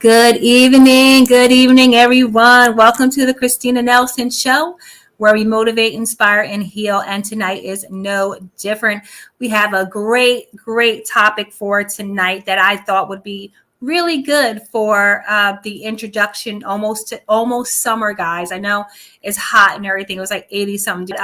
Good evening, everyone. Welcome to the Christina Nelson Show, where we motivate, inspire, and heal. And tonight is no different. We have a great topic for tonight that I thought would be really good for the introduction, almost summer, guys. I know it's hot and everything. It was like 80 something.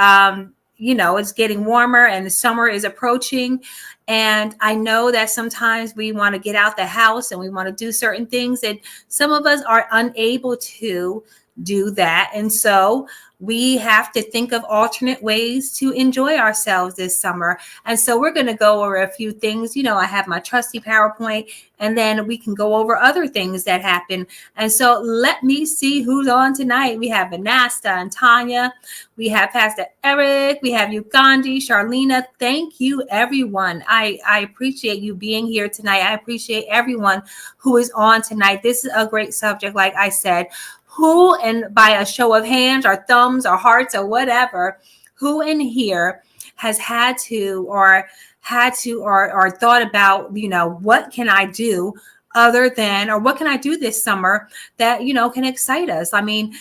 It's getting warmer and the summer is approaching. And I know that sometimes we want to get out the house and we want to do certain things, and some of us are unable to do that. And so we have to think of alternate ways to enjoy ourselves this summer. And so we're going to go over a few things. I have my trusty PowerPoint, and then we can go over other things that happen. And so let me see who's on tonight. We have Vanessa and Tanya. We have Pastor Eric. We have Ugandi, Charlena. Thank you, everyone. I appreciate you being here tonight. I appreciate everyone who is on tonight. This is a great subject, like I said. Who, and by a show of hands or thumbs or hearts or whatever, who in here has had to or thought about, what can I do other than, or what can I do this summer that, can excite us? I mean,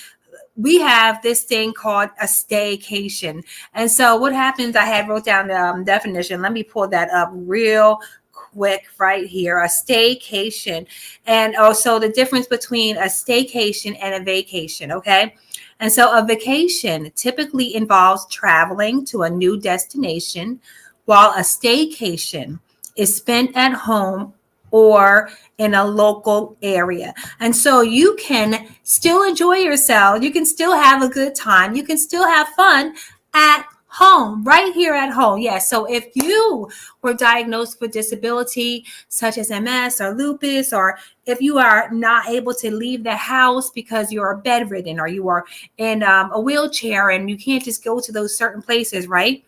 we have this thing called a staycation. And so what happens, I had wrote down the definition. Let me pull that up real quick right here. A staycation. And also the difference between a staycation and a vacation. Okay. And so a vacation typically involves traveling to a new destination, while a staycation is spent at home or in a local area. And so you can still enjoy yourself. You can still have a good time. You can still have fun at home, right here at home. Yes. So if you were diagnosed with disability such as MS or lupus, or if you are not able to leave the house because you're bedridden or you are in a wheelchair and you can't just go to those certain places, right?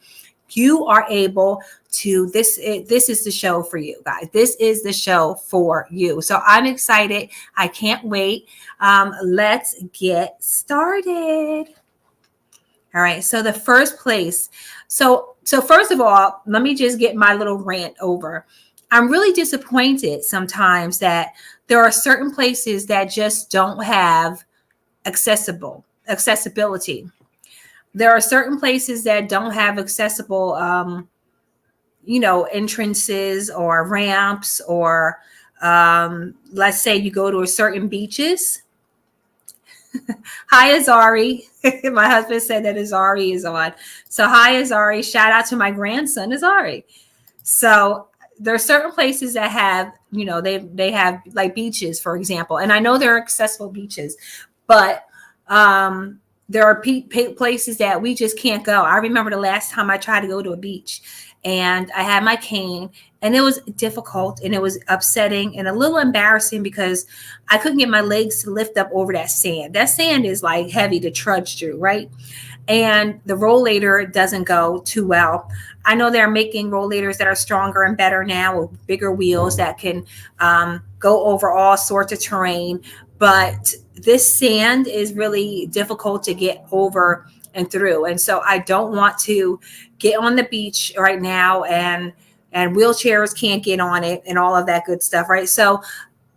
You are able to, this is the show for you guys. This is the show for you. So I'm excited. I can't wait. Let's get started. All right. So the first place. So first of all, let me just get my little rant over. I'm really disappointed sometimes that there are certain places that just don't have accessibility. There are certain places that don't have accessible, entrances or ramps, or let's say you go to a certain beaches. Hi, Azari. My husband said that Azari is on. So hi, Azari. Shout out to my grandson, Azari. So there are certain places that have, they have like beaches, for example. And I know there are accessible beaches, but there are places that we just can't go. I remember the last time I tried to go to a beach and I had my cane, and it was difficult and it was upsetting and a little embarrassing because I couldn't get my legs to lift up over that sand. That sand is like heavy to trudge through, right? And the rollator doesn't go too well. I know they're making rollators that are stronger and better now with bigger wheels that can go over all sorts of terrain. But this sand is really difficult to get over and through. And so I don't want to get on the beach right now, and wheelchairs can't get on it and all of that good stuff, right? So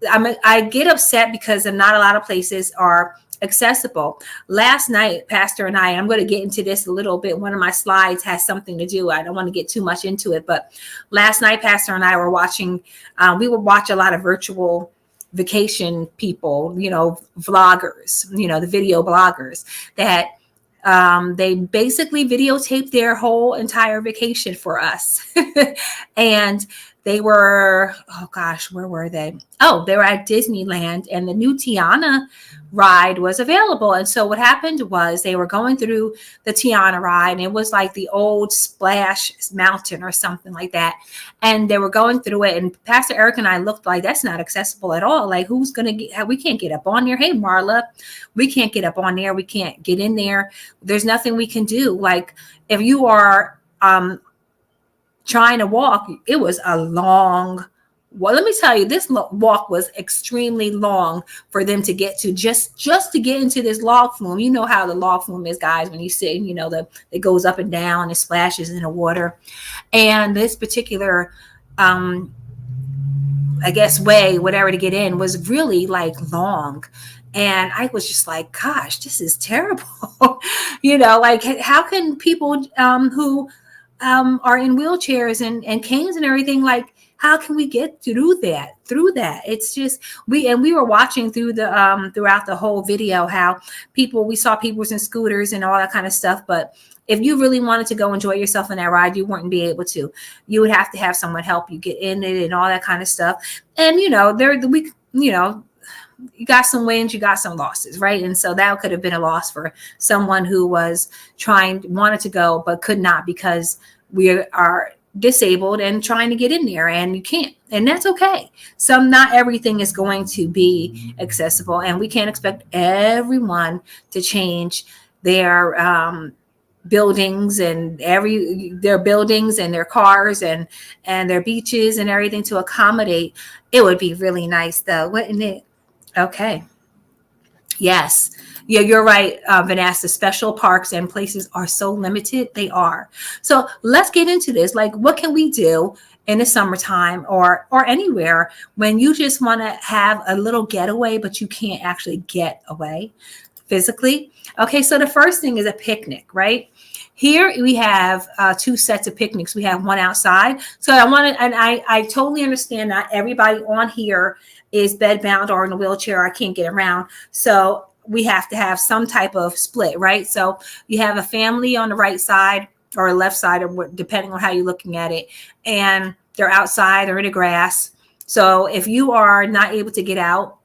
I get upset because not a lot of places are accessible. Last night, Pastor and I'm going to get into this a little bit. One of my slides has something to do. I don't want to get too much into it, but last night, Pastor and I were watching, we would watch a lot of virtual vacation people, vloggers, the video bloggers that they basically videotaped their whole entire vacation for us. And they were, oh gosh, where were they? Oh, they were at Disneyland, and the new Tiana ride was available. And so what happened was they were going through the Tiana ride, and it was like the old Splash Mountain or something like that. And they were going through it, and Pastor Eric and I looked like, that's not accessible at all. Like, who's going to get, we can't get up on there. Hey, Marla, we can't get up on there. We can't get in there. There's nothing we can do. Like, if you are, trying to walk, it was a long, well, let me tell you, this walk was extremely long for them to get to, just to get into this log flume. You know how the log flume is, guys, when you sit, it goes up and down, it splashes in the water. And this particular I guess, way, whatever, to get in was really like long. And I was just like, gosh, this is terrible. Like, how can people who are in wheelchairs and canes and everything, like, how can we get through that? It's just, we were watching through the throughout the whole video how we saw people was in scooters and all that kind of stuff. But if you really wanted to go enjoy yourself in that ride, you wouldn't be able to. You would have to have someone help you get in it and all that kind of stuff. And you got some wins, you got some losses, right? And so that could have been a loss for someone who wanted to go but could not, because we are disabled and trying to get in there and you can't, and that's okay. Not everything is going to be accessible, and we can't expect everyone to change their buildings and their cars and their beaches and everything to accommodate. It would be really nice though, wouldn't it? Okay. Yes. Yeah, you're right, Vanessa. Special parks and places are so limited. They are. So let's get into this. Like, what can we do in the summertime or anywhere when you just want to have a little getaway, but you can't actually get away physically? Okay, so the first thing is a picnic, right? Here we have two sets of picnics. We have one outside. So I totally understand not everybody on here is bedbound or in a wheelchair. I can't get around. So we have to have some type of split, right? So you have a family on the right side or left side, or depending on how you're looking at it, and they're outside or in the grass. So if you are not able to get out,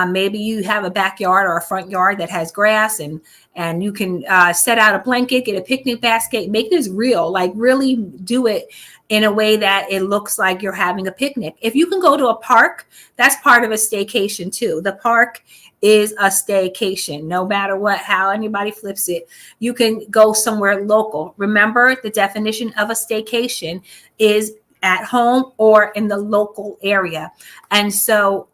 maybe you have a backyard or a front yard that has grass, and you can set out a blanket, get a picnic basket, make this real, like really do it in a way that it looks like you're having a picnic. If you can go to a park, that's part of a staycation too. The park is a staycation, no matter how anybody flips it. You can go somewhere local. Remember, the definition of a staycation is at home or in the local area. And so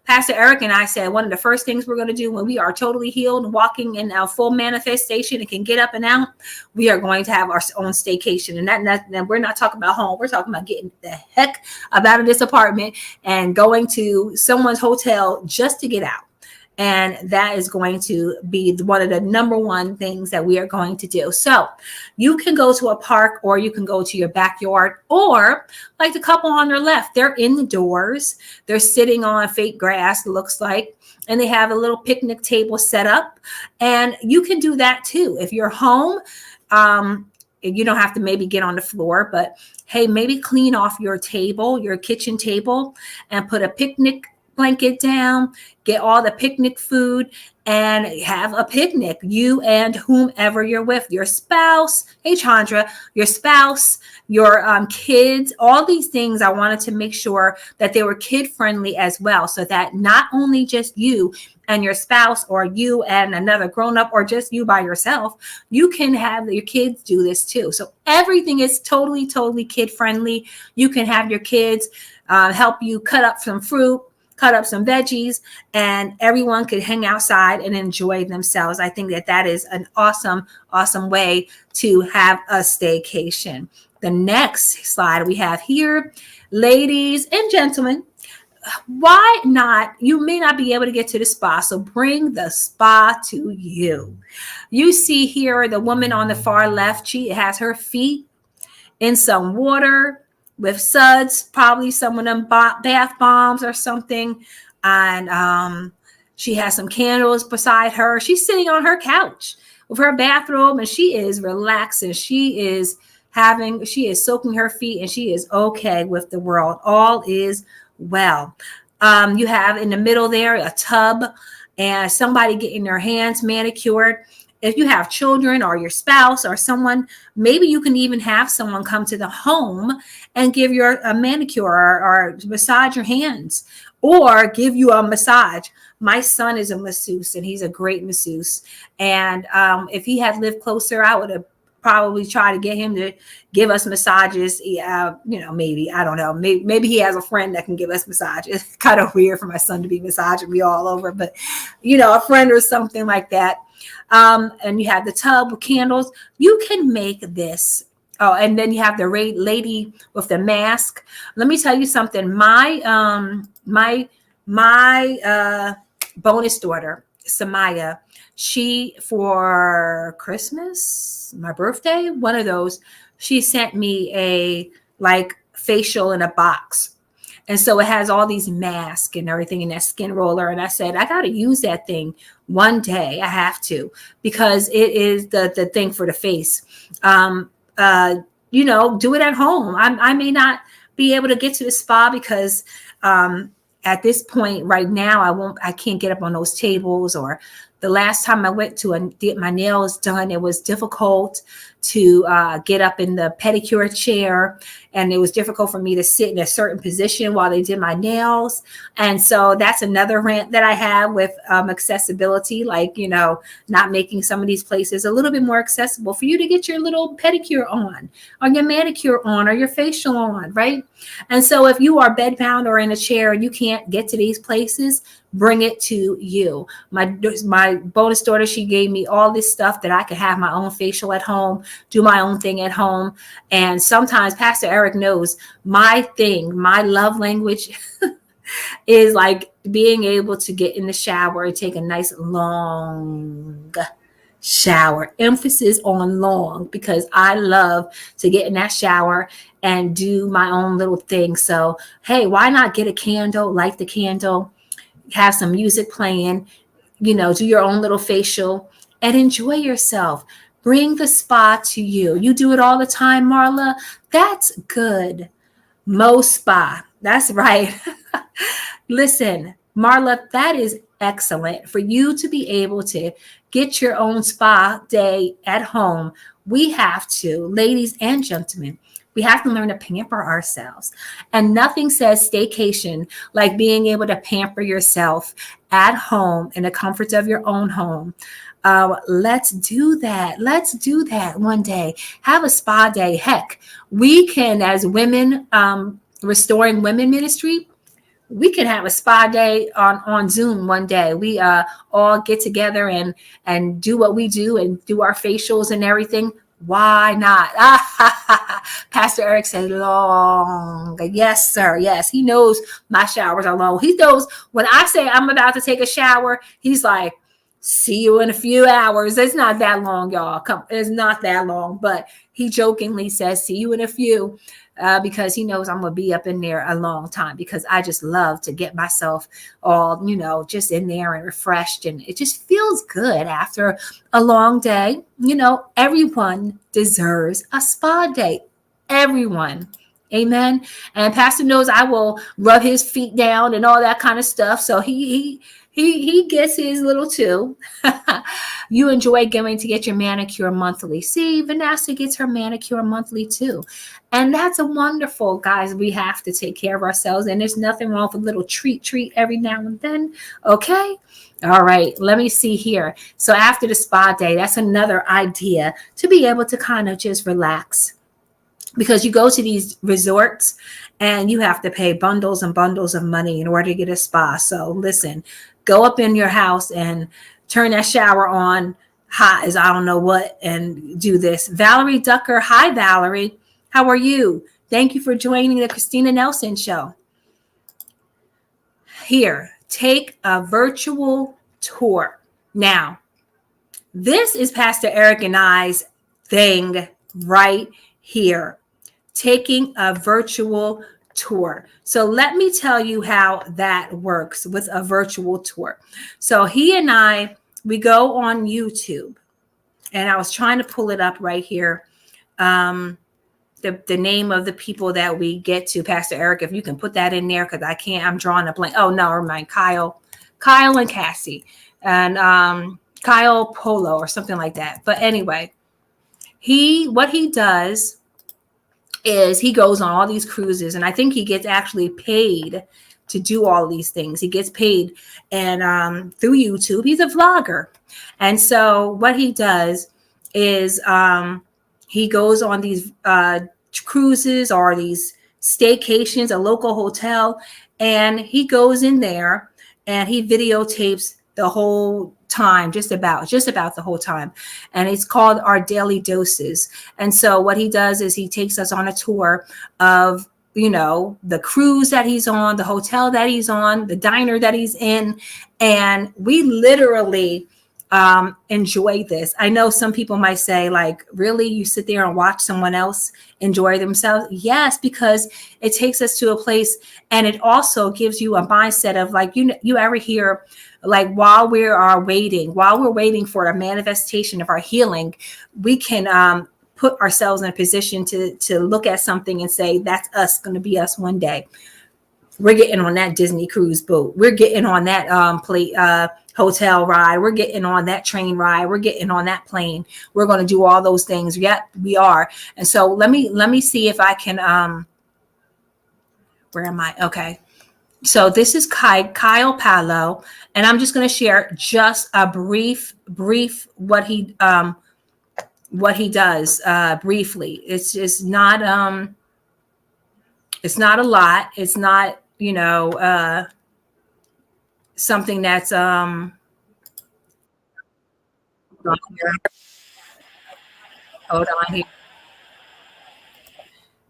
Pastor Eric and I said, one of the first things we're going to do when we are totally healed and walking in our full manifestation and can get up and out, we are going to have our own staycation. And we're not talking about home. We're talking about getting the heck up out of this apartment and going to someone's hotel just to get out. And that is going to be one of the number one things that we are going to do. So you can go to a park, or you can go to your backyard, or like the couple on their left, they're indoors. They're sitting on fake grass, it looks like, and they have a little picnic table set up. And you can do that too. If you're home, you don't have to maybe get on the floor, but hey, maybe clean off your table, your kitchen table, and put a picnic blanket down, get all the picnic food, and have a picnic, you and whomever you're with, your spouse. Hey, Chandra, your spouse, your kids, all these things. I wanted to make sure that they were kid friendly as well, so that not only just you and your spouse, or you and another grown up, or just you by yourself, you can have your kids do this too. So everything is totally, totally kid friendly. You can have your kids help you cut up some fruit, cut up some veggies, and everyone could hang outside and enjoy themselves. I think that is an awesome, awesome way to have a staycation. The next slide we have here, ladies and gentlemen, why not? You may not be able to get to the spa, so bring the spa to you. You see here the woman on the far left, she has her feet in some water with suds, probably some of them bath bombs or something. And she has some candles beside her. She's sitting on her couch with her bathrobe, and she is relaxing. She is soaking her feet, and she is okay with the world. All is well. You have in the middle there a tub and somebody getting their hands manicured. If you have children or your spouse or someone, maybe you can even have someone come to the home and give you a manicure or massage your hands, or give you a massage. My son is a masseuse, and he's a great masseuse. And if he had lived closer, I would have probably tried to get him to give us massages. Maybe, I don't know. Maybe he has a friend that can give us massages. It's kind of weird for my son to be massaging me all over, but a friend or something like that. And you have the tub with candles. You can make this Oh, and then you have the lady with the mask. Let me tell you something. My bonus daughter, Samaya, she, for Christmas, my birthday, one of those, she sent me a like facial in a box. And so it has all these masks and everything in that skin roller. And I said, I got to use that thing one day. I have to, because it is the thing for the face. Um, uh, do it at home. I may not be able to get to the spa because at this point right now, I can't get up on those tables. Or the last time I went to get my nails done, it was difficult to get up in the pedicure chair, and it was difficult for me to sit in a certain position while they did my nails. And so that's another rant that I have with accessibility, like, not making some of these places a little bit more accessible for you to get your little pedicure on, or your manicure on, or your facial on, right? And so if you are bedbound or in a chair and you can't get to these places, bring it to you. My bonus daughter, she gave me all this stuff that I could have my own facial at home, do my own thing at home. And sometimes Pastor Eric knows my thing, my love language is like being able to get in the shower and take a nice long shower. Emphasis on long, because I love to get in that shower and do my own little thing. So, hey, why not get a candle, light the candle, have some music playing, do your own little facial and enjoy yourself. Bring the spa to you. You do it all the time, Marla. That's good. Mo Spa. That's right. Listen, Marla, that is excellent for you to be able to get your own spa day at home. We have to, ladies and gentlemen, we have to learn to pamper ourselves. And nothing says staycation like being able to pamper yourself at home in the comforts of your own home. Let's do that. Let's do that one day. Have a spa day. Heck, we can, as women, Restoring Women Ministry, we can have a spa day on Zoom one day. We all get together and do what we do and do our facials and everything. Why not? Pastor Eric said long. Yes, sir. Yes, he knows my showers are long. He knows when I say I'm about to take a shower, he's like, see you in a few hours. It's not that long, y'all. It's not that long. But he jokingly says, see you in a few. Because he knows I'm going to be up in there a long time, because I just love to get myself all, just in there and refreshed. And it just feels good after a long day. Everyone deserves a spa day. Everyone. Amen. And Pastor knows I will rub his feet down and all that kind of stuff. So he gets his little too. You enjoy going to get your manicure monthly. See, Vanessa gets her manicure monthly too. And that's a wonderful, guys. We have to take care of ourselves. And there's nothing wrong with a little treat every now and then. Okay. All right. Let me see here. So after the spa day, that's another idea to be able to kind of just relax. Because you go to these resorts and you have to pay bundles and bundles of money in order to get a spa. So listen, go up in your house and turn that shower on hot as I don't know what and do this. Valerie Ducker. Hi, Valerie. How are you? Thank you for joining the Christina Nelson Show. Here, take a virtual tour. Now, this is Pastor Eric and I's thing right here. Taking a virtual tour. So let me tell you how that works with a virtual tour. So he and I, we go on YouTube, and I was trying to pull it up right here. The name of the people that we get to, Pastor Eric, if you can put that in there, because I can't, I'm drawing a blank. Oh, no, never mind. Kyle and Cassie, and Kyle Polo or something like that. But anyway, what he does is he goes on all these cruises, and I think he gets actually paid to do all these things. He gets paid and through YouTube. He's a vlogger. And so what he does is he goes on these cruises or these staycations, a local hotel, and he goes in there and he videotapes the whole time, just about the whole time. And it's called Our Daily Doses. And so what he does is he takes us on a tour of, you know, the cruise that he's on, the hotel that he's on, the diner that he's in. And we literally enjoy this. I know some people might say, like, really, you sit there and watch someone else enjoy themselves? Yes, because it takes us to a place, and it also gives you a mindset of, like, you ever hear, like, while we're waiting for a manifestation of our healing, we can put ourselves in a position to look at something and say, that's us, going to be us one day. We're getting on that Disney cruise boat. We're getting on that hotel ride. We're getting on that train ride. We're getting on that plane. We're going to do all those things. Yep, we are. And so let me see if I can. Where am I? Okay. So this is Kyle Palo, and I'm just going to share just a brief what he does briefly. It's just not it's not a lot. It's not, you know, something that's hold on here.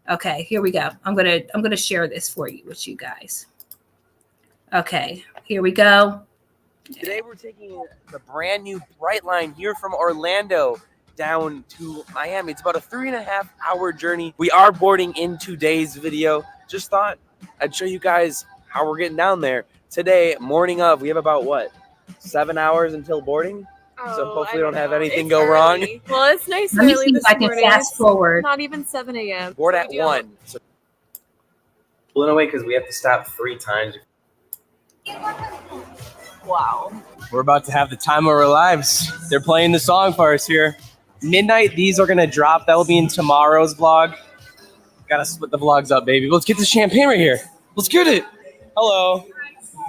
Okay, here we go. I'm gonna share this for you with you guys. Okay, here we go. Today we're taking the brand new Bright Line here from Orlando down to Miami. It's about a 3.5 hour journey. We are boarding in today's video. Just thought I'd show you guys how we're getting down there. Today, morning of, we have about, what, 7 hours until boarding? So hopefully we don't have anything go wrong. Well, it's nice Let me early see this if I can morning. fast forward. Not even 7 a.m. Board at 1. So pulling away because we have to stop 3 times. Wow. We're about to have the time of our lives. They're playing the song for us here. Midnight, these are going to drop. That will be in tomorrow's vlog. Gotta split the vlogs up, baby. Let's get the champagne right here. Let's get it. Hello.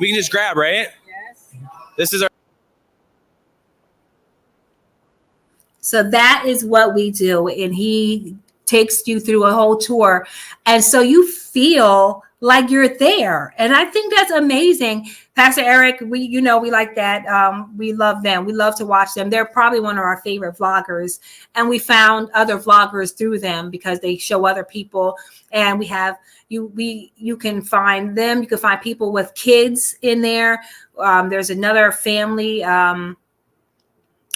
We can just grab, right? Yes. This is our... So that is what we do. And he takes you through a whole tour. And so you feel like you're there. And I think that's amazing. Pastor Eric, we like that. We love them. We love to watch them. They're probably one of our favorite vloggers. And we found other vloggers through them because they show other people. And we have, you can find them. You can find people with kids in there. There's another family, oh,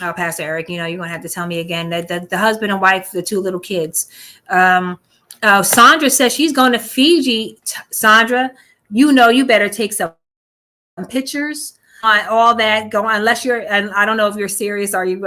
Pastor Eric, you're going to have to tell me again that the husband and wife, the 2 little kids. Sandra says she's going to Fiji. Sandra, you better take some pictures on all that going, unless you're, and I don't know if you're serious. Are you,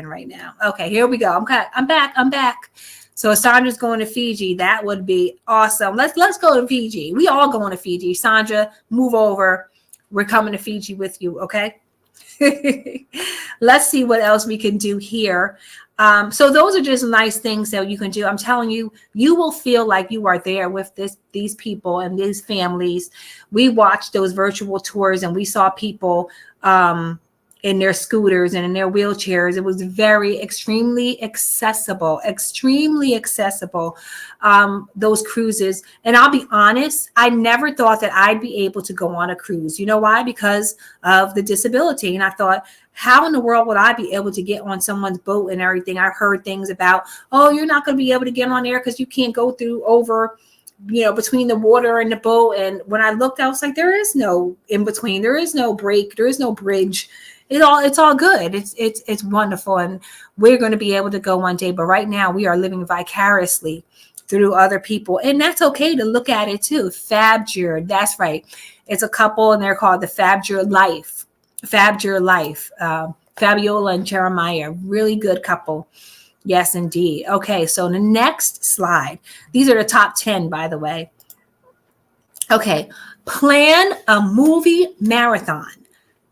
right now? Okay, here we go. I'm back. So Sandra's going to Fiji. That would be awesome. Let's go to Fiji. We all going to Fiji. Sandra, move over. We're coming to Fiji with you, okay? Let's see what else we can do here. So those are just nice things that you can do. I'm telling you, you will feel like you are there with these people and these families. We watched those virtual tours and we saw people in their scooters and in their wheelchairs. It was extremely accessible, those cruises. And I'll be honest, I never thought that I'd be able to go on a cruise. You know why? Because of the disability. And I thought, how in the world would I be able to get on someone's boat and everything? I heard things about, oh, you're not going to be able to get on there because you can't go over between the water and the boat. And when I looked, I was like, there is no in between. There is no break. There is no bridge. It's all good. It's wonderful. And we're going to be able to go one day. But right now we are living vicariously through other people. And that's okay to look at it too. Fabjur. That's right. It's a couple and they're called the Fabjur Life. Fabiola and Jeremiah. Really good couple. Yes, indeed. Okay. So the next slide. These are the top 10, by the way. Okay. Plan a movie marathon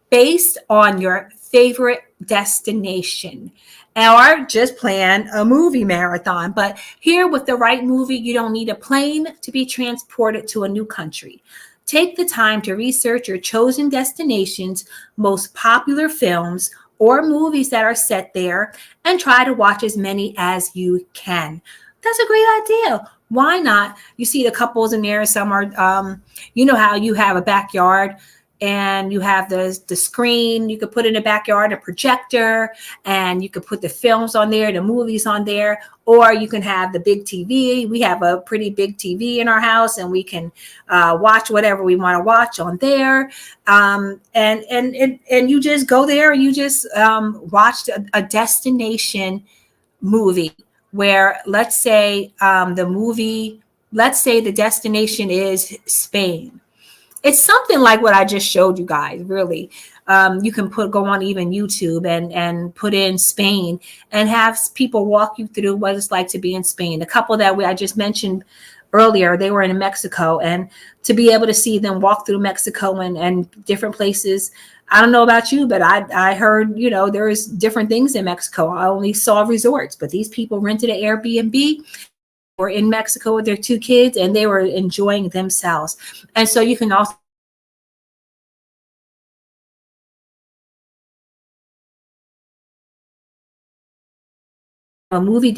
based on your favorite destination, or just plan a movie marathon. But here with the right movie, you don't need a plane to be transported to a new country. Take the time to research your chosen destination's most popular films or movies that are set there and try to watch as many as you can. That's a great idea. Why not? You see the couples in there. Some are, you know how you have a backyard and you have the screen. You could put in the backyard a projector, and you could put the films on there, the movies on there, or you can have the big TV. We have a pretty big TV in our house, and we can watch whatever we want to watch on there. And you just go there and you just watch a destination movie where, let's say the destination is Spain. It's something like what I just showed you guys, really. You can go on even YouTube and put in Spain and have people walk you through what it's like to be in Spain. The couple that I just mentioned earlier, they were in Mexico, and to be able to see them walk through Mexico and different places. I don't know about you, but I heard, there's different things in Mexico. I only saw resorts, but these people rented an Airbnb, were in Mexico with their two kids, and they were enjoying themselves. And so you can also a movie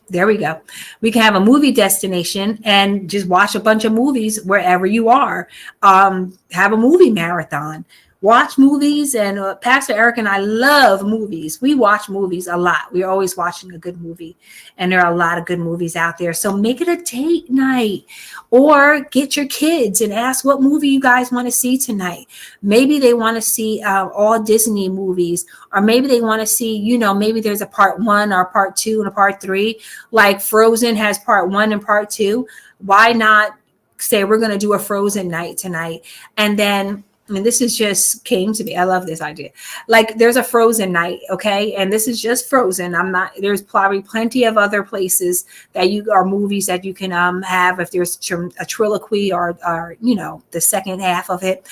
there we go. We can have a movie destination and just watch a bunch of movies wherever you are. Have a movie marathon. Watch movies, and Pastor Eric and I love movies. We watch movies a lot. We're always watching a good movie, and there are a lot of good movies out there. So make it a date night, or get your kids and ask what movie you guys want to see tonight. Maybe they want to see all Disney movies, or maybe they want to see, maybe there's a part 1 or part 2 and a part 3, like Frozen has part 1 and part 2. Why not say we're going to do a Frozen night tonight? And then, this is just came to me. I love this idea. Like, there's a Frozen night, okay? And this is just Frozen. There's probably plenty of other places that are movies that you can have if there's a triloquy or the second half of it.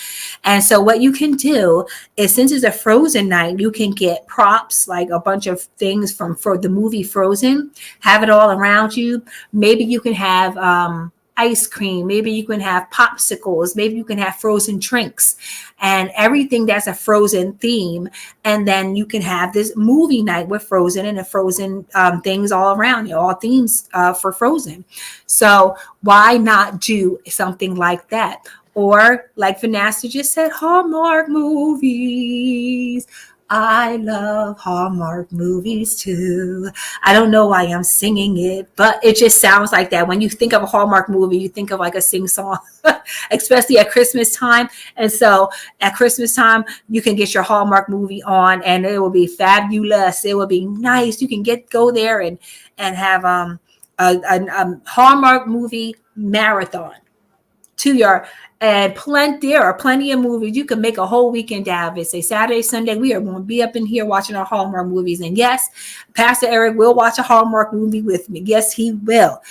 And so what you can do is, since it's a Frozen night, you can get props, like a bunch of things for the movie Frozen, have it all around you. Maybe you can have ice cream, maybe you can have popsicles, maybe you can have frozen drinks, and everything that's a Frozen theme. And then you can have this movie night with Frozen and the Frozen things all around you, all themes for Frozen. So why not do something like that? Or, like Vanessa just said, Hallmark movies. I love Hallmark movies too. I don't know why I'm singing it, but it just sounds like that. When you think of a Hallmark movie, you think of like a sing song, especially at Christmas time. And so at Christmas time, you can get your Hallmark movie on, and it will be fabulous. It will be nice. You can go there and have a Hallmark movie marathon to your, and there are plenty of movies. You can make a whole weekend out of it. Say Saturday, Sunday, we are going to be up in here watching our Hallmark movies. And yes, Pastor Eric will watch a Hallmark movie with me. Yes, he will.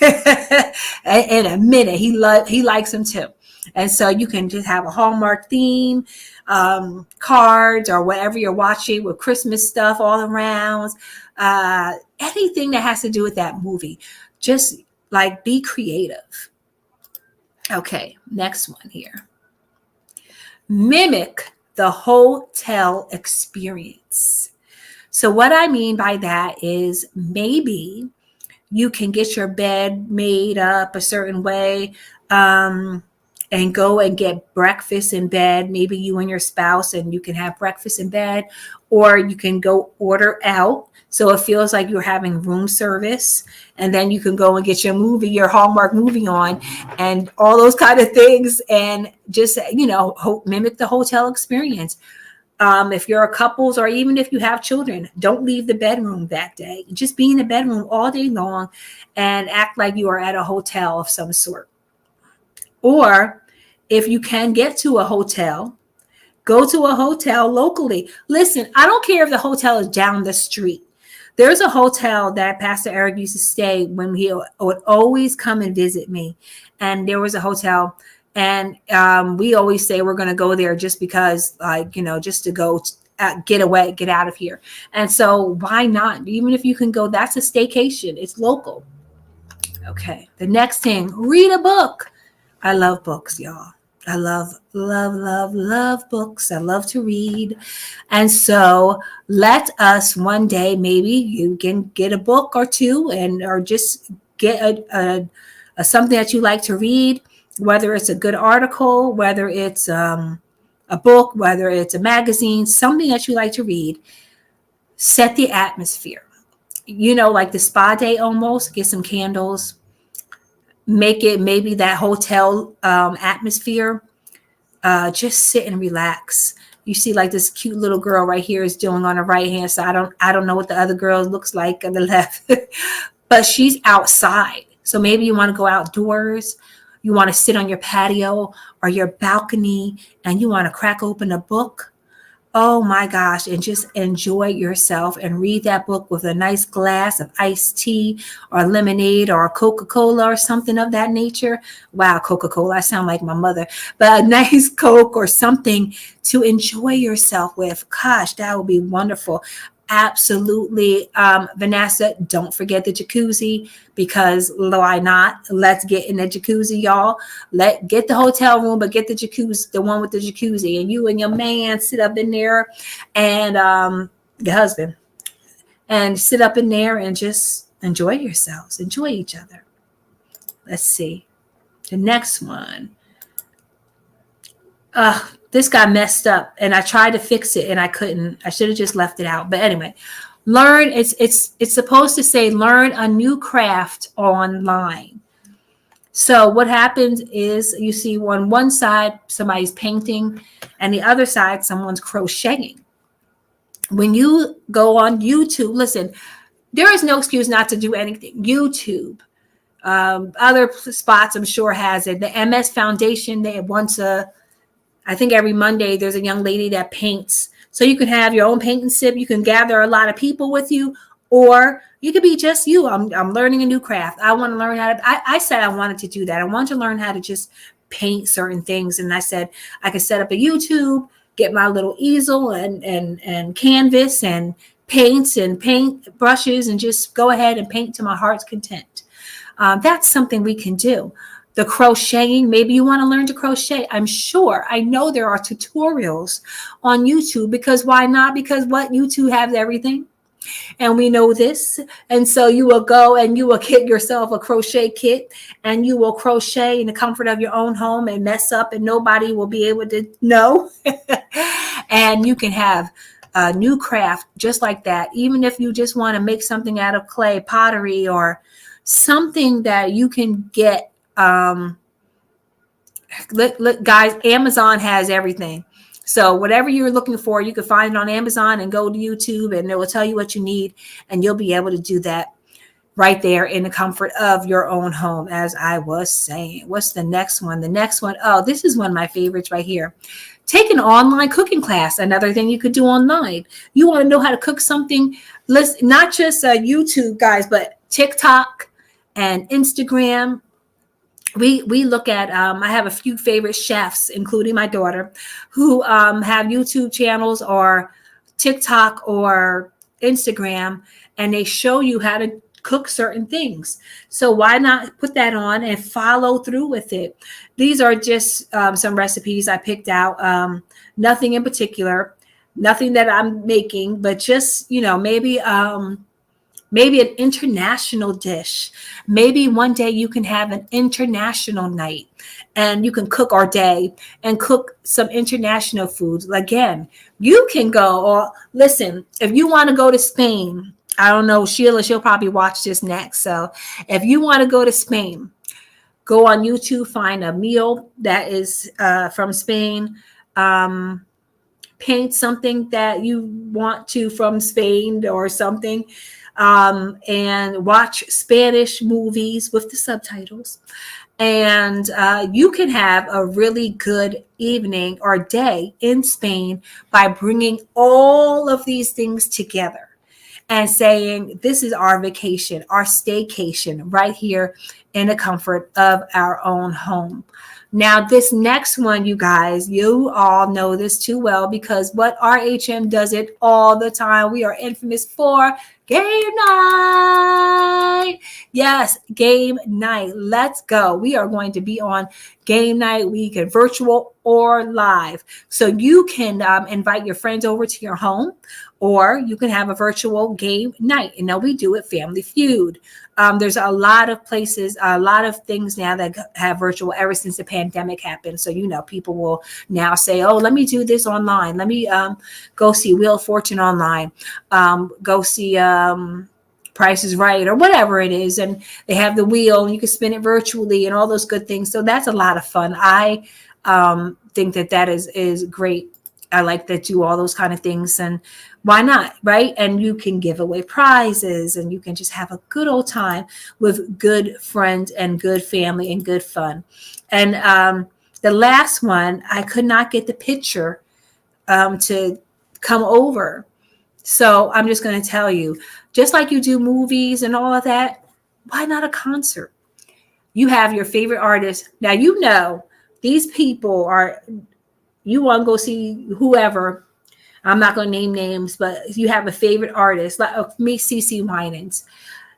In a minute, he likes them too. And so you can just have a Hallmark theme, cards, or whatever you're watching with Christmas stuff all around. Anything that has to do with that movie. Just like, be creative. Okay, next one here. Mimic the hotel experience. So what I mean by that is, maybe you can get your bed made up a certain way, and go and get breakfast in bed. Maybe you and your spouse, and you can have breakfast in bed, or you can go order out, so it feels like you're having room service, and then you can go and get your Hallmark movie on, and all those kind of things, and just mimic the hotel experience. If you're a couples, or even if you have children, don't leave the bedroom that day. Just be in the bedroom all day long and act like you are at a hotel of some sort. Or if you can get to a hotel, go to a hotel locally. Listen, I don't care if the hotel is down the street. There's a hotel that Pastor Eric used to stay when he would always come and visit me. And there was a hotel, and we always say we're going to go there just because, just to go get away, get out of here. And so why not? Even if you can go, that's a staycation. It's local. Okay. The next thing, read a book. I love books, y'all. I love books. I love to read. And so let us one day, maybe you can get a book or two, or just get a something that you like to read, whether it's a good article, whether it's a book, whether it's a magazine, something that you like to read. Set the atmosphere. Like the spa day almost. Get some candles. Make it maybe that hotel atmosphere. Just sit and relax. You see, like this cute little girl right here is doing on the right hand side. I don't know what the other girl looks like on the left, but she's outside. So maybe you want to go outdoors. You want to sit on your patio or your balcony, and you want to crack open a book. Oh my gosh, and just enjoy yourself and read that book with a nice glass of iced tea or lemonade or Coca-Cola or something of that nature. Wow, Coca-Cola, I sound like my mother, but a nice Coke or something to enjoy yourself with. Gosh, that would be wonderful. Absolutely. Vanessa, don't forget the jacuzzi, because why not? Let's get in the jacuzzi, y'all. Get the hotel room, but get the jacuzzi, the one with the jacuzzi, and you and your man sit up in there, and your husband, and sit up in there and just enjoy yourselves, enjoy each other. Let's see. The next one. This got messed up, and I tried to fix it and I couldn't. I should have just left it out. But anyway, learn. It's supposed to say learn a new craft online. So what happens is you see on one side somebody's painting, and the other side someone's crocheting. When you go on YouTube, listen, there is no excuse not to do anything. YouTube, other spots I'm sure has it. The MS Foundation, they once I think every Monday there's a young lady that paints. So you can have your own paint and sip. You can gather a lot of people with you, or you could be just you. I'm learning a new craft. I want to learn how to, I said I wanted to do that. I wanted to learn how to just paint certain things. And I said, I could set up a YouTube, get my little easel and canvas and paints and paint brushes, and just go ahead and paint to my heart's content. That's something we can do. The crocheting, maybe you want to learn to crochet. I know there are tutorials on YouTube, because why not? Because YouTube has everything. And we know this. And so you will go and you will get yourself a crochet kit, and you will crochet in the comfort of your own home and mess up, and nobody will be able to know. And you can have a new craft just like that. Even if you just want to make something out of clay, pottery, or something that you can get. Look, guys, Amazon has everything. So whatever you're looking for, you can find it on Amazon, and go to YouTube, and it will tell you what you need, and you'll be able to do that right there in the comfort of your own home. As I was saying, what's the next one? The next one, this is one of my favorites right here. Take an online cooking class. Another thing you could do online. You want to know how to cook something? Listen, not just YouTube, guys, but TikTok and Instagram. We look at, I have a few favorite chefs, including my daughter, who have YouTube channels or TikTok or Instagram, and they show you how to cook certain things. So why not put that on and follow through with it? These are just some recipes I picked out. Nothing in particular, nothing that I'm making, but just, maybe an international dish. Maybe one day you can have an international night, and you can cook all day and cook some international foods. Again, you can go, or listen, if you want to go to Spain, I don't know, she'll probably watch this next. So if you want to go to Spain, go on YouTube, find a meal that is from Spain. Paint something that you want to from Spain or something. And watch Spanish movies with the subtitles. And you can have a really good evening or day in Spain by bringing all of these things together and saying, this is our vacation, our staycation right here in the comfort of our own home. Now, this next one, you guys, you all know this too well, because what RHM does it all the time. We are infamous for game night. Yes, game night. Let's go. We are going to be on game night. We can virtual or live. So you can invite your friends over to your home, or you can have a virtual game night. And now we do it Family Feud. There's a lot of places, a lot of things now that have virtual ever since the pandemic happened. So, people will now say, oh, let me do this online. Let me go see Wheel of Fortune online. Go see Price is Right or whatever it is. And they have the wheel and you can spin it virtually and all those good things. So that's a lot of fun. I think that is great. I like that do all those kind of things, and why not, right? And you can give away prizes and you can just have a good old time with good friends and good family and good fun. And the last one, I could not get the picture to come over. So I'm just going to tell you, just like you do movies and all of that, why not a concert? You have your favorite artist. Now, these people are, you want to go see whoever. I'm not going to name names, but you have a favorite artist, like me, CeCe Winans.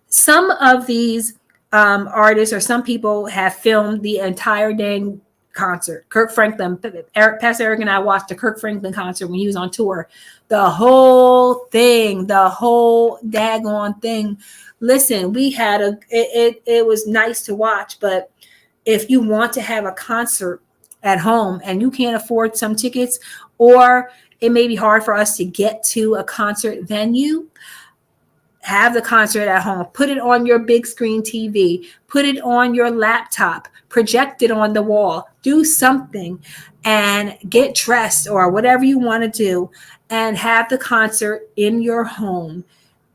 Some of these artists or some people have filmed the entire dang concert. Kirk Franklin, Pastor Eric and I watched the Kirk Franklin concert when he was on tour. The whole thing, the whole daggone thing. Listen, we had it was nice to watch, but if you want to have a concert at home and you can't afford some tickets, or it may be hard for us to get to a concert venue, have the concert at home. Put it on your big screen TV. Put it on your laptop. Project it on the wall. Do something and get dressed or whatever you want to do and have the concert in your home.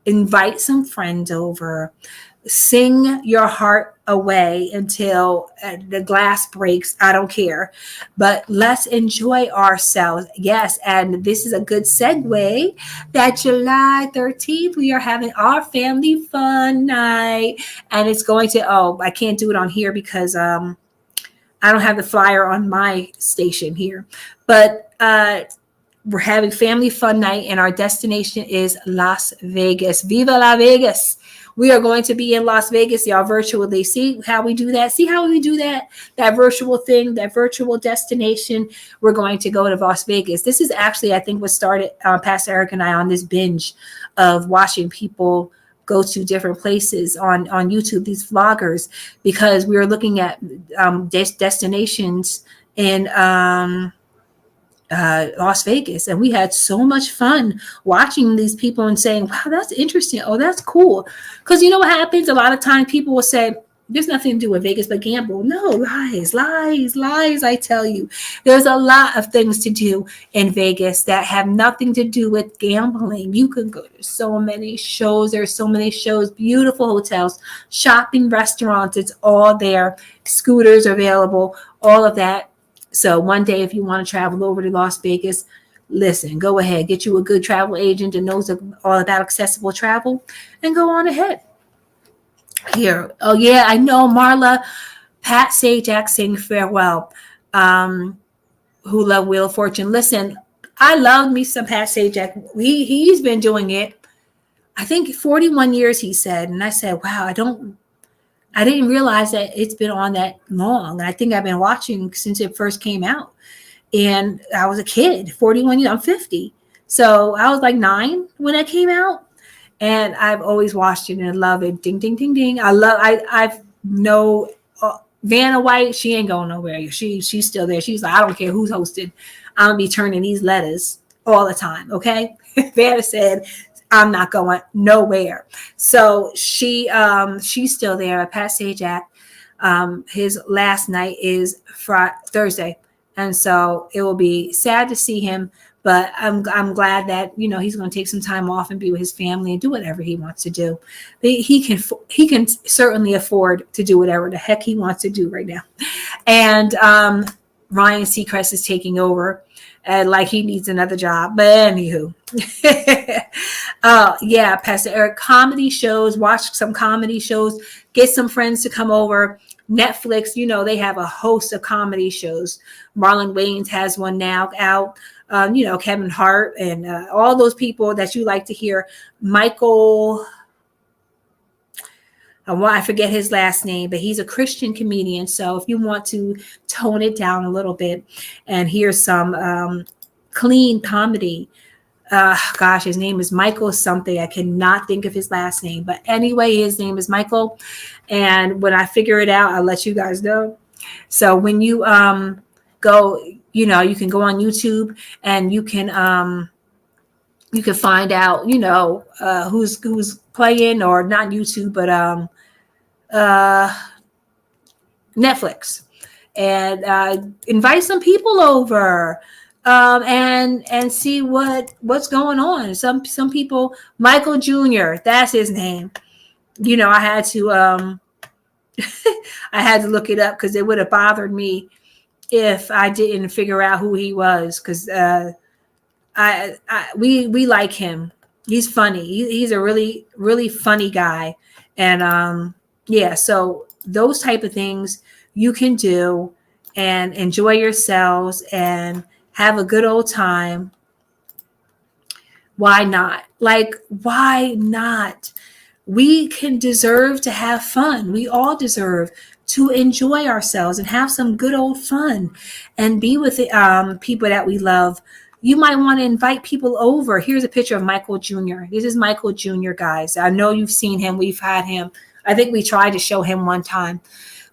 Invite some friends over. Sing your heart away until the glass breaks. I don't care. But let's enjoy ourselves. Yes, and this is a good segue that July 13th, we are having our family fun night. And it's going to, I can't do it on here because I don't have the flyer on my station here. But we're having family fun night and our destination is Las Vegas. Viva La Vegas. We are going to be in Las Vegas, y'all, virtually. See how we do that? See how we do that? That virtual thing, that virtual destination. We're going to go to Las Vegas. This is actually, I think, what started Pastor Eric and I on this binge of watching people go to different places on YouTube, these vloggers, because we were looking at destinations in Las Vegas, and we had so much fun watching these people and saying, wow, that's interesting. Oh, that's cool. Because you know what happens? A lot of times people will say, there's nothing to do with Vegas but gamble. No, lies. I tell you, there's a lot of things to do in Vegas that have nothing to do with gambling. You can go to so many shows. There's so many shows, beautiful hotels, shopping, restaurants. It's all there. Scooters available, all of that. So one day, if you want to travel over to Las Vegas, listen, go ahead, get you a good travel agent that knows all about accessible travel and go on ahead. Here. Oh, yeah, I know, Marla. Pat Sajak saying farewell, who love Wheel of Fortune. Listen, I love me some Pat Sajak. He's been doing it, I think, 41 years, he said. And I said, wow, I didn't realize that it's been on that long. And I think I've been watching since it first came out. And I was a kid, 41 years, I'm 50. So I was like 9 when it came out. And I've always watched it and love it. Ding, ding, ding, ding. I've know Vanna White, she ain't going nowhere. She's still there. She's like, I don't care who's hosted. I'm going to be turning these letters all the time. Okay. Vanna said, I'm not going nowhere. So she's still there. Pat Sajak, his last night is Thursday. And so it will be sad to see him, but I'm glad that, he's going to take some time off and be with his family and do whatever he wants to do. He can certainly afford to do whatever the heck he wants to do right now. And Ryan Seacrest is taking over. Like he needs another job. But anywho. Yeah, Pastor Eric, comedy shows, watch some comedy shows, get some friends to come over. Netflix, they have a host of comedy shows. Marlon Wayans has one now out. Kevin Hart and all those people that you like to hear. Michael, I forget his last name, but he's a Christian comedian. So if you want to tone it down a little bit and hear some clean comedy, Gosh, his name is Michael something. I cannot think of his last name, but anyway, his name is Michael. And when I figure it out, I'll let you guys know. So when you go, you can go on YouTube and you can find out, who's playing, or not YouTube, but uh Netflix, and invite some people over, and see what's going on. Some people, Michael Jr., that's his name. I had to I had to look it up because it would have bothered me if I didn't figure out who he was, because we like him. He's funny. He's a really, really funny guy. And yeah, so those type of things you can do and enjoy yourselves and have a good old time. Why not? Like, why not? We can deserve to have fun. We all deserve to enjoy ourselves and have some good old fun and be with people that we love. You might want to invite people over. Here's a picture of Michael Jr. This is Michael Jr., guys. I know you've seen him. We've had him. I think we tried to show him one time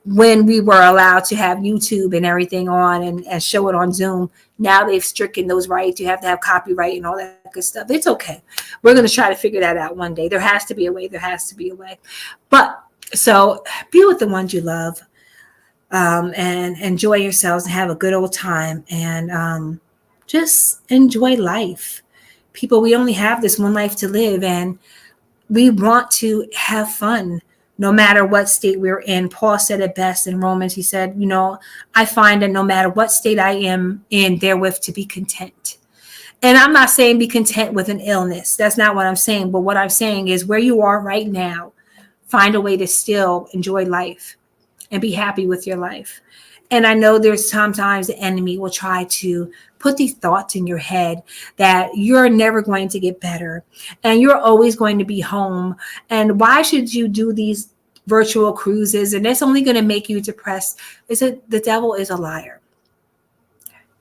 when we were allowed to have YouTube and everything on, and show it on Zoom. Now they've stricken those rights. You have to have copyright and all that good stuff. It's okay. We're going to try to figure that out one day. There has to be a way. There has to be a way. But so be with the ones you love, and enjoy yourselves and have a good old time, and just enjoy life. People, we only have this one life to live, and we want to have fun no matter what state we're in. Paul said it best in Romans. He said, I find that no matter what state I am in, therewith to be content. And I'm not saying be content with an illness. That's not what I'm saying. But what I'm saying is, where you are right now, find a way to still enjoy life and be happy with your life. And I know there's sometimes the enemy will try to put these thoughts in your head that you're never going to get better and you're always going to be home. And why should you do these virtual cruises? And it's only going to make you depressed. The devil is a liar.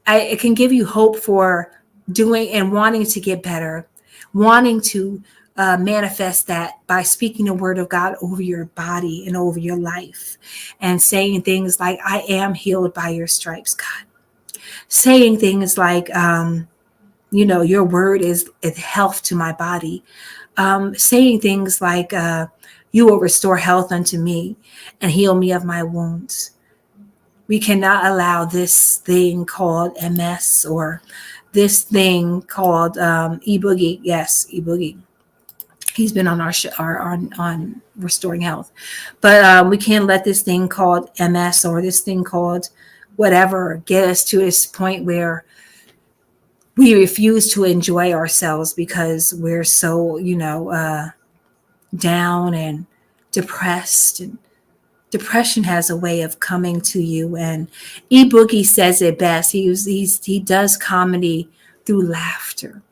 It can give you hope for doing and wanting to get better, wanting to manifest that by speaking the word of God over your body and over your life, and saying things like, I am healed by your stripes, God. Saying things like, your word is health to my body. Saying things like, you will restore health unto me and heal me of my wounds. We cannot allow this thing called MS, or this thing called e-boogie. Yes, e-boogie. He's been on our show, on Restoring Health. But we can't let this thing called MS or this thing called whatever get us to this point where we refuse to enjoy ourselves because we're so, down and depressed. And depression has a way of coming to you. And E-Boogie says it best. He does comedy through laughter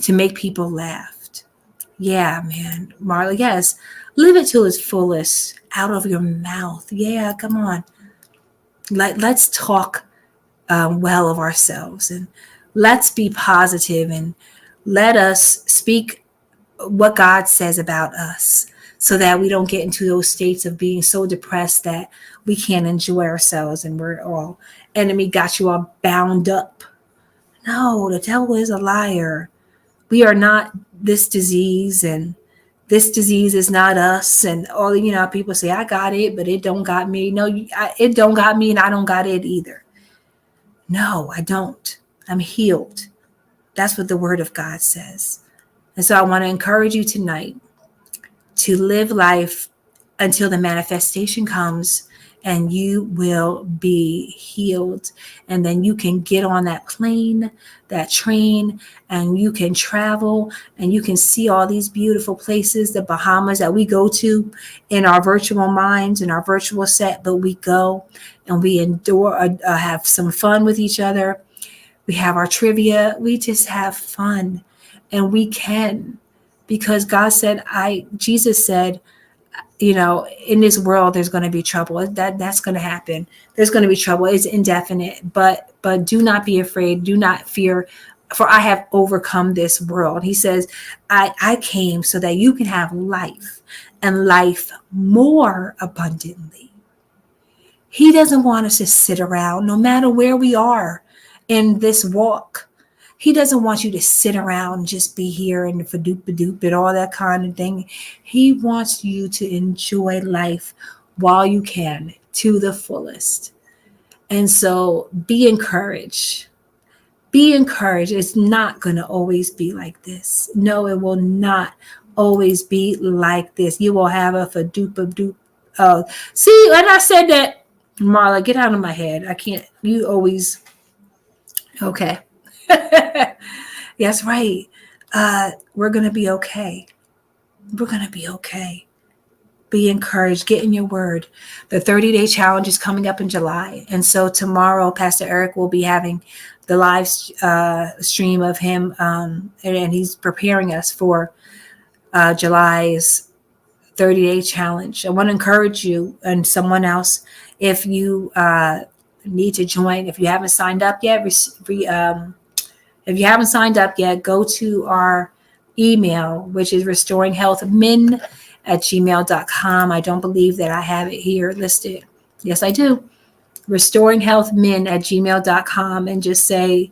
to make people laugh. Yeah, man. Marla, yes. Live it to its fullest out of your mouth. Yeah, come on. Let's talk well of ourselves, and let's be positive, and let us speak what God says about us, so that we don't get into those states of being so depressed that we can't enjoy ourselves and we're all enemy got you all bound up. No, the devil is a liar. We are not this disease, and this disease is not us. And all, people say, I got it, but it don't got me. No, it don't got me, and I don't got it either. No, I don't. I'm healed. That's what the word of God says. And so I want to encourage you tonight to live life until the manifestation comes, and you will be healed. And then you can get on that plane, that train, and you can travel, and you can see all these beautiful places, the Bahamas that we go to in our virtual minds, in our virtual set. But we go and we have some fun with each other. We have our trivia. We just have fun, and we can, because God said, Jesus said, in this world, there's going to be trouble. That's going to happen. There's going to be trouble. It's indefinite, but do not be afraid. Do not fear. for I have overcome this world. He says, I came so that you can have life and life more abundantly. He doesn't want us to sit around no matter where we are in this walk. He doesn't want you to sit around and just be here and fadoop and all that kind of thing. He wants you to enjoy life while you can to the fullest. And so be encouraged. Be encouraged. It's not going to always be like this. No, it will not always be like this. You will have a fadoop. Oh, see, when I said that, Marla, get out of my head. I can't. You always. Okay. That's right. We're going to be okay. We're going to be okay. Be encouraged. Get in your word. The 30-day challenge is coming up in July. And so tomorrow, Pastor Eric will be having the live stream of him. And he's preparing us for July's 30-day challenge. I want to encourage you and someone else, if you need to join, if you haven't signed up yet, go to our email, which is restoringhealthmin@gmail.com. I don't believe that I have it here listed. Yes, I do. restoringhealthmin@gmail.com, and just say,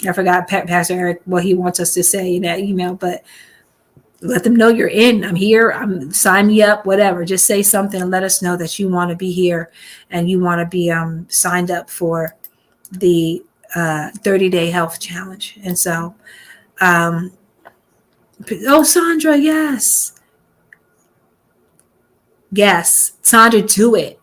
I forgot Pastor Eric what he wants us to say in that email, but let them know you're in. I'm here. Sign me up, whatever. Just say something and let us know that you want to be here and you want to be signed up for the 30-day health challenge. And so, Sandra, yes, Sandra, do it.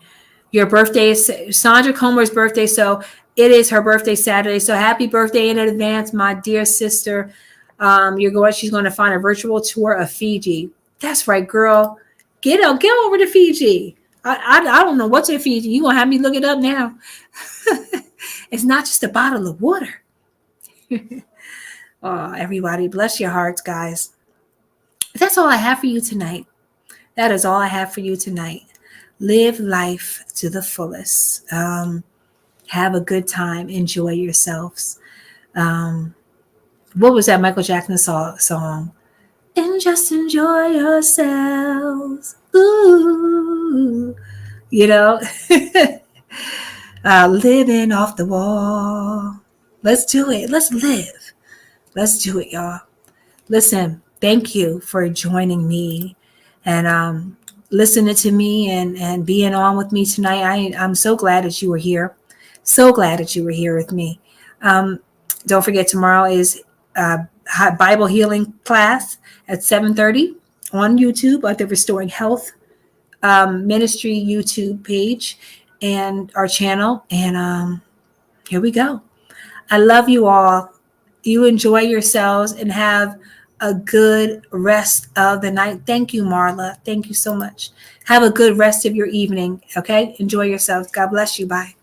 Your birthday is Sandra Comer's birthday, so it is her birthday Saturday. So happy birthday in advance, my dear sister. She's going to find a virtual tour of Fiji. That's right, girl. Get over to Fiji. I don't know what's in Fiji. You're going to have me look it up now. It's not just a bottle of water. Oh, everybody, bless your hearts, guys. That's all I have for you tonight. That is all I have for you tonight. Live life to the fullest. Have a good time. Enjoy yourselves. What was that Michael Jackson song? And just enjoy yourselves. Ooh. Living off the wall. Let's do it. Let's live. Let's do it, y'all. Listen, thank you for joining me and listening to me and being on with me tonight. I'm so glad that you were here. So glad that you were here with me. Don't forget, tomorrow is Bible healing class at 7:30 on YouTube at the Restoring Health Ministry YouTube page and our channel. And here we go. I love you all. You enjoy yourselves and have a good rest of the night. Thank you, Marla. Thank you so much. Have a good rest of your evening. Okay? Enjoy yourselves. God bless you. Bye.